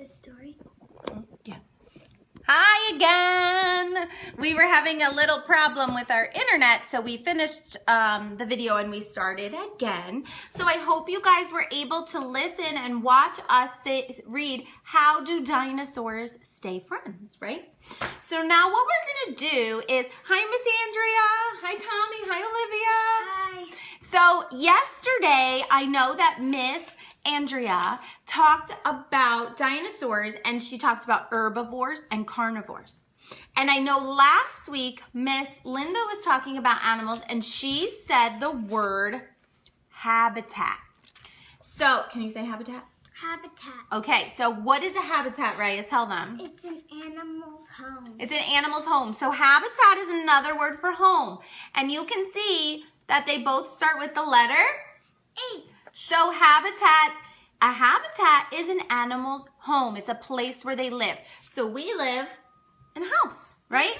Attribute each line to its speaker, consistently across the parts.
Speaker 1: the story?
Speaker 2: Yeah. Hi again. We were having a little problem with our internet, so we finished the video and we started again. So I hope you guys were able to listen and watch us read How Do Dinosaurs Stay Friends, right? So now what we're gonna do is, hi Miss Andrea, hi Tommy, hi Olivia.
Speaker 1: Hi.
Speaker 2: So yesterday, I know that Miss Andrea talked about dinosaurs and she talked about herbivores and carnivores. And I know last week Miss Linda was talking about animals and she said the word habitat. So, can you say habitat?
Speaker 1: Habitat.
Speaker 2: Okay, so what is a habitat, Rheia? Tell them.
Speaker 1: It's an animal's home.
Speaker 2: It's an animal's home. So habitat is another word for home. And you can see that they both start with the letter
Speaker 1: H.
Speaker 2: So a habitat is an animal's home. It's a place where they live. So we live in a house, right?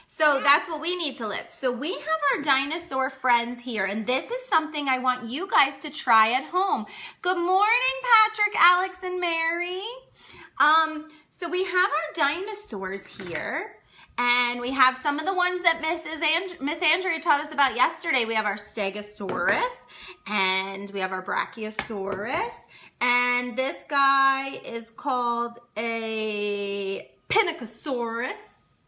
Speaker 2: So that's what we need to live. So we have our dinosaur friends here, and this is something I want you guys to try at home. Good morning, Patrick, Alex, and Mary. So we have our dinosaurs here. And we have some of the ones that Miss Andrea taught us about yesterday. We have our Stegosaurus, and we have our Brachiosaurus, and this guy is called a Pinacosaurus.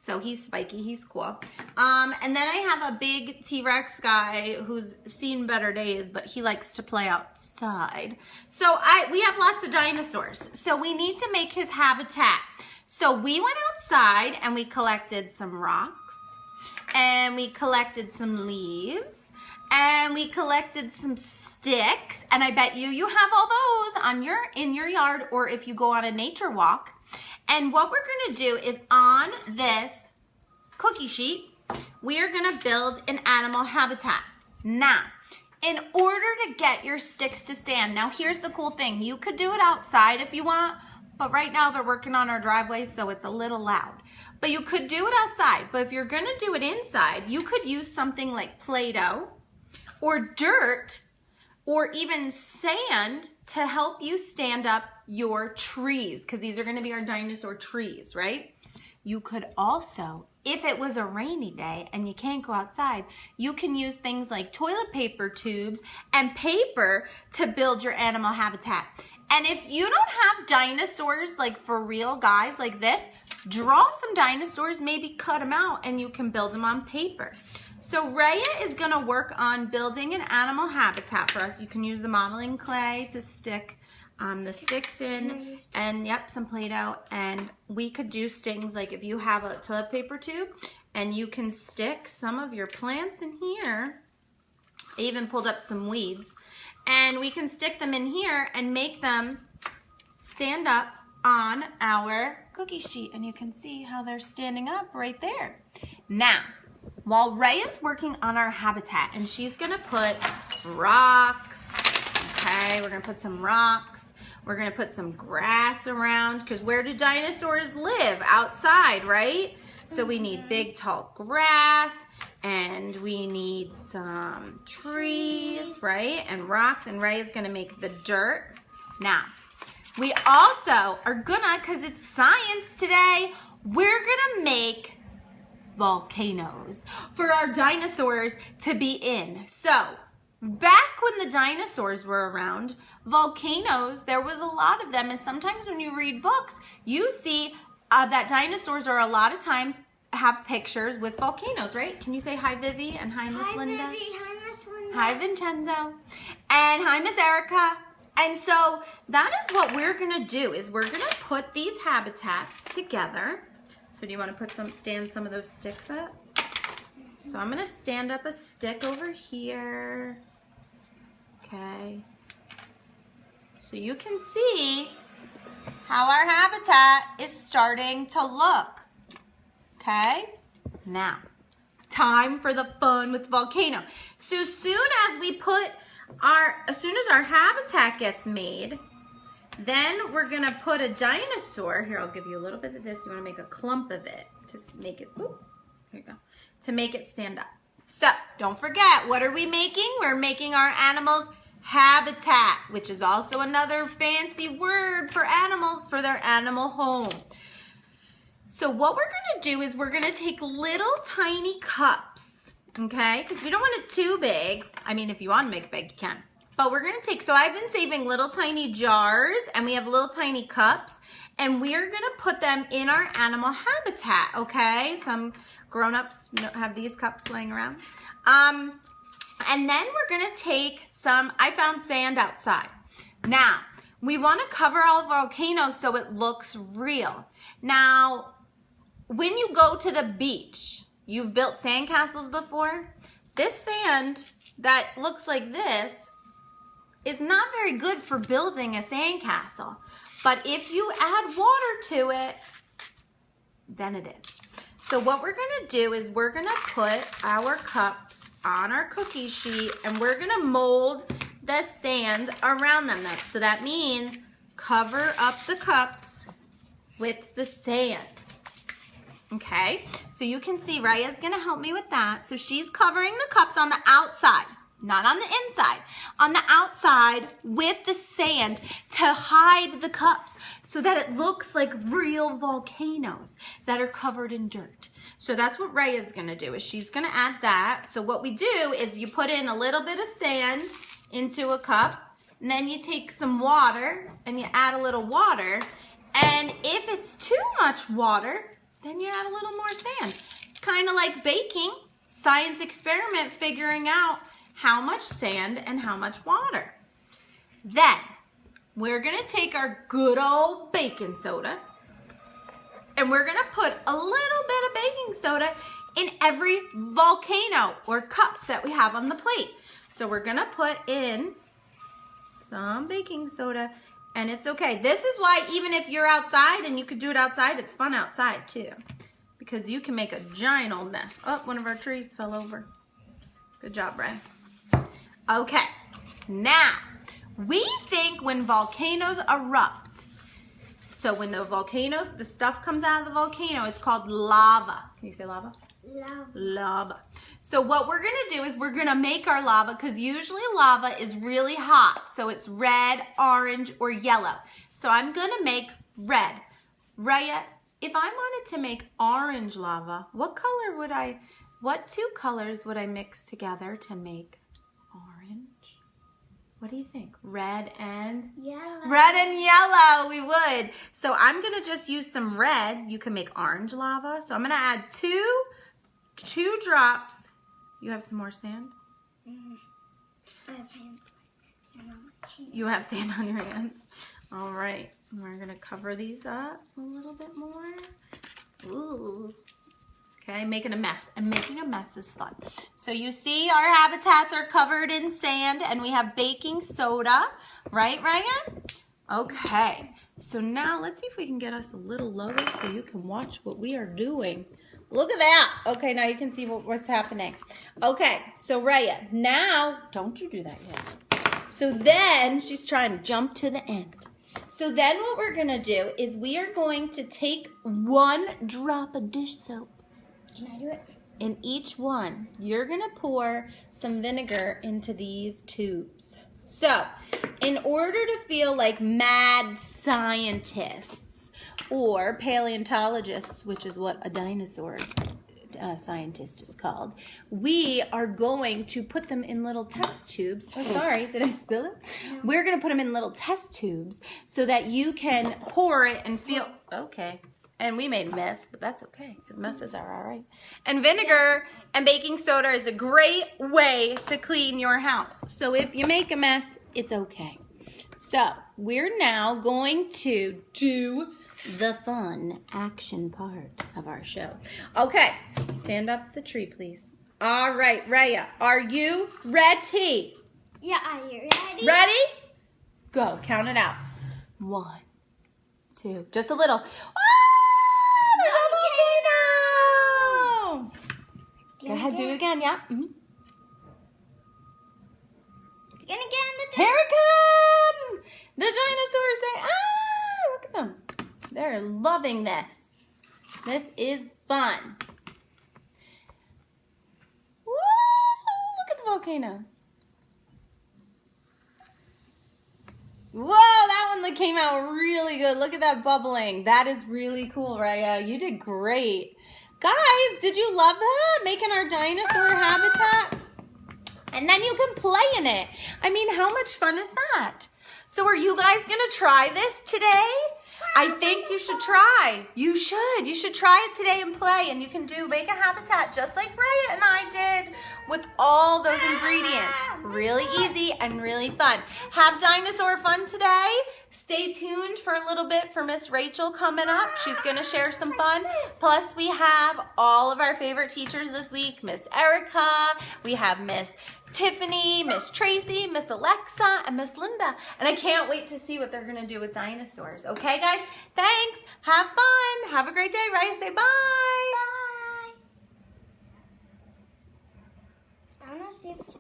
Speaker 2: So he's spiky, he's cool. And then I have a big T-Rex guy who's seen better days, but he likes to play outside. So we have lots of dinosaurs. So we need to make his habitat. So we went outside and we collected some rocks and we collected some leaves and we collected some sticks, and I bet you have all those in your yard, or if you go on a nature walk. And what we're gonna do is, on this cookie sheet, we are gonna build an animal habitat. Now, in order to get your sticks to stand, now here's the cool thing, you could do it outside if you want, but right now they're working on our driveway, so it's a little loud. But you could do it outside. But if you're gonna do it inside, you could use something like Play-Doh or dirt or even sand to help you stand up your trees, because these are gonna be our dinosaur trees, right? You could also, if it was a rainy day and you can't go outside, you can use things like toilet paper tubes and paper to build your animal habitat. And if you don't have dinosaurs, like for real guys like this, draw some dinosaurs, maybe cut them out, and you can build them on paper. So Rheia is gonna work on building an animal habitat for us. You can use the modeling clay to stick the sticks in, and yep, some Play-Doh. And we could do things like if you have a toilet paper tube and you can stick some of your plants in here. I even pulled up some weeds. And we can stick them in here and make them stand up on our cookie sheet. And you can see how they're standing up right there. Now, while Rheia's working on our habitat, and she's gonna put rocks, okay, we're gonna put some rocks. We're gonna put some grass around, because where do dinosaurs live? Outside, right? So we need big, tall grass, and we need some trees, right? And rocks, and Rheia's gonna make the dirt. Now, we also are gonna, because it's science today, we're gonna make volcanoes for our dinosaurs to be in. So, back when the dinosaurs were around, volcanoes, there was a lot of them, and sometimes when you read books, you see that dinosaurs are a lot of times have pictures with volcanoes, right? Can you say hi, Vivi, and hi, Miss Linda?
Speaker 1: Hi, Vivi. Hi, Miss Linda.
Speaker 2: Hi, Vincenzo. And hi, Miss Erica. And so that is what we're gonna do, is we're gonna put these habitats together. So do you want to stand some of those sticks up? So I'm gonna stand up a stick over here. Okay. So you can see how our habitat is starting to look. Okay? Now, time for the fun with the volcano. So as soon as our habitat gets made, then we're gonna put a dinosaur. Here, I'll give you a little bit of this. You wanna make a clump of it to make it, ooh, here you go, to make it stand up. So don't forget, what are we making? We're making our animals habitat, which is also another fancy word for animals, for their animal home. So what we're gonna do is we're gonna take little tiny cups, okay? Because we don't want it too big. I mean, if you want to make it big, you can. But we're gonna take, so I've been saving little tiny jars, and we have little tiny cups, and we're gonna put them in our animal habitat, okay? Some grown-ups have these cups laying around. And then we're gonna take some, I found sand outside. Now, we wanna cover all volcanoes so it looks real. Now, when you go to the beach, you've built sandcastles before. This sand that looks like this is not very good for building a sandcastle. But if you add water to it, then it is. So what we're gonna do is we're gonna put our cups on our cookie sheet and we're gonna mold the sand around them. So that means cover up the cups with the sand. Okay, so you can see Rhea's gonna help me with that. So she's covering the cups on the outside, not on the inside, on the outside with the sand to hide the cups so that it looks like real volcanoes that are covered in dirt. So that's what Rhea's gonna do, is she's gonna add that. So what we do is you put in a little bit of sand into a cup, and then you take some water and you add a little water, and if it's too much water, then you add a little more sand. It's kind of like baking, science experiment, figuring out how much sand and how much water. Then we're gonna take our good old baking soda and we're gonna put a little bit of baking soda in every volcano or cup that we have on the plate. So we're gonna put in some baking soda, and it's okay. This is why even if you're outside, and you could do it outside, it's fun outside too, because you can make a giant old mess. Oh, one of our trees fell over. Good job, Ray. Okay, now, we think when volcanoes erupt, so when the volcanoes, the stuff comes out of the volcano, it's called lava. Can you say lava?
Speaker 1: Lava.
Speaker 2: Lava. So what we're gonna do is we're gonna make our lava, because usually lava is really hot. So it's red, orange, or yellow. So I'm gonna make red. Rheia, if I wanted to make orange lava, what two colors would I mix together to make orange? What do you think? Red and?
Speaker 1: Yellow.
Speaker 2: Red and yellow, we would. So I'm gonna just use some red. You can make orange lava. So I'm gonna add two drops. You have some more sand?
Speaker 1: Mm-hmm. I have sand on my hands.
Speaker 2: You have sand on your hands. All right, we're gonna cover these up a little bit more. Ooh. Okay, making a mess, and making a mess is fun. So you see our habitats are covered in sand and we have baking soda, right, Rheia? Okay, so now let's see if we can get us a little lower so you can watch what we are doing. Look at that. Okay, now you can see what's happening. Okay, so Rheia, now, don't you do that yet. So then, she's trying to jump to the end. So then what we're gonna do is we are going to take 1 drop of dish soap.
Speaker 1: Can I do it?
Speaker 2: In each one, you're gonna pour some vinegar into these tubes. So, in order to feel like mad scientists or paleontologists, which is what a dinosaur scientist is called, we are going to put them in little test tubes. Oh, sorry, did I spill it?
Speaker 1: No.
Speaker 2: We're gonna put them in little test tubes so that you can pour it and feel, okay. And we made a mess, but that's okay, because messes are all right. And vinegar and baking soda is a great way to clean your house. So if you make a mess, it's okay. So we're now going to do the fun action part of our show. Okay, stand up the tree, please. All right, Rheia, are you ready?
Speaker 1: Yeah, are you ready?
Speaker 2: Ready? Go, count it out. 1, 2, just a little. Volcano! Go ahead, do it again, yeah. Mm-hmm.
Speaker 1: It's gonna get on the
Speaker 2: Here it comes! The dinosaurs say, ah, look at them. They're loving this. This is fun. Woo! Look at the volcanoes. Whoa, that one came out really good. Look at that bubbling. That is really cool, Rheia. You did great. Guys, did you love that? Making our dinosaur habitat? And then you can play in it. I mean, how much fun is that? So are you guys gonna try this today? I think you should try. You should. You should try it today and play. And you can make a habitat just like Rheia and I did with all those ingredients. Really easy and really fun. Have dinosaur fun today. Stay tuned for a little bit for Miss Rachel coming up. She's going to share some fun. Plus, we have all of our favorite teachers this week. Miss Erica. We have Miss Tiffany, Miss Tracy, Miss Alexa, and Miss Linda. And I can't wait to see what they're going to do with dinosaurs. Okay, guys? Thanks. Have fun. Have a great day. Rheia, say bye.
Speaker 1: Bye. I want to see if